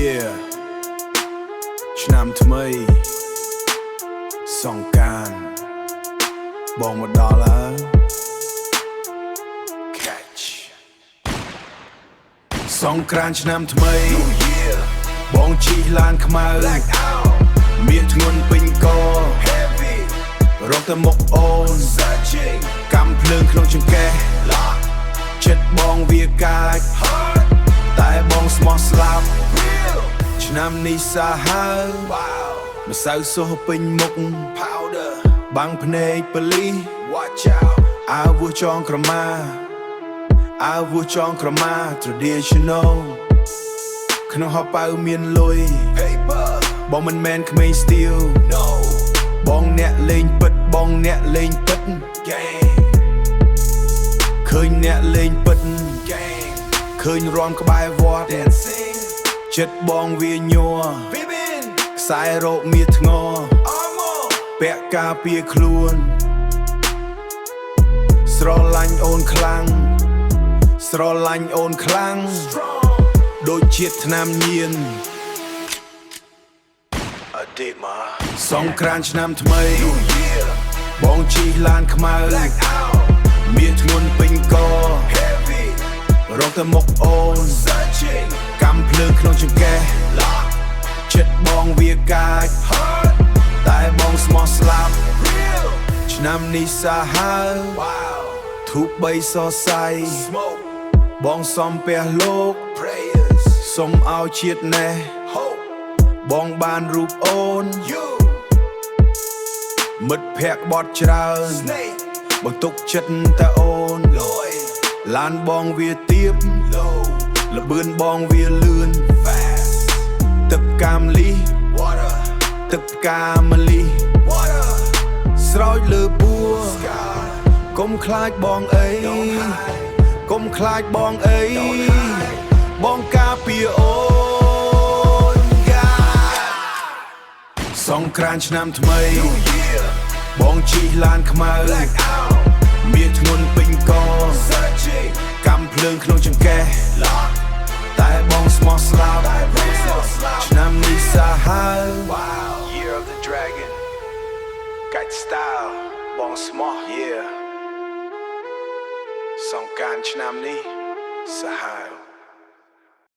year ឆ្នាំថ្មីសង្កានបងមកដល់ហើយ Catch សង្ក្រានឆ្នាំថ្មីបងជិះឡានខ្មៅមានធ្ងន់ពេញករកទៅមុខអូនកំភ្លើងក្នុងចង្កេះចិត្តបងវាកាចតែបងស្មោះស្លាប់ឆ្នាំនេះសាហាវម្សៅសុះពេញមុខ powder បាំងភ្នែកប៉ូលីស watch out អាវុធចងក្រមាអាវុធចងក្រមា traditional ក្នុងហោប៉ៅមានលុយ paper បងមិនមែនក្មេង steal no បងអ្នកលេងពិតបងអ្នកលេងពិត gang ឃើញអ្នកលេងពិត gang ឃើញរាំក្បែរវត្ត dancing ចិត្តបងវាញ័រ ខ្សែរោគមានធ្ងរពាក់ការពារខ្លួនស្រឡាញ់អូនខ្លាំងស្រឡាញ់អូនខ្លាំងដូចជាតិថ្នាំញៀនសង្ក្រានឆ្នាំថ្មីបងជិះឡានខ្មៅមានធ្ងន់ពេញករកទៅមុខអូនកំភ្លើងក្នុងចង្កេះចិត្តបងវាកាចតែបងស្មោះស្លាប់ឆ្នាំនេះសាហាវធូប3សរសៃបងសំពះលោកសុំឲ្យជាតិណេះបងបានរូបអូនមិត្តភក្តិបត់ច្រើនបងទុកចិត្តតែអូនឡានបងវាទៀបលបឿនបងវាលឿនទឹកកាមលីទឹកកាមលីស្រោចលើពួរកុំខ្លាចបងអីកុំខ្លាចបងអីបងការពារអូនសង្ក្រានឆ្នាំថ្មីបងជិះឡានខ្មៅមានធ្ងន់ពេញកកំភ្លើងក្នុងចង្កេះតែបងស្មោះស្លាប់ឆ្នាំនេះសាហាវ Year of the Dragon កាច់ style បងស្មោះ yeah សង្ក្រានឆ្នាំនេះសាហាវ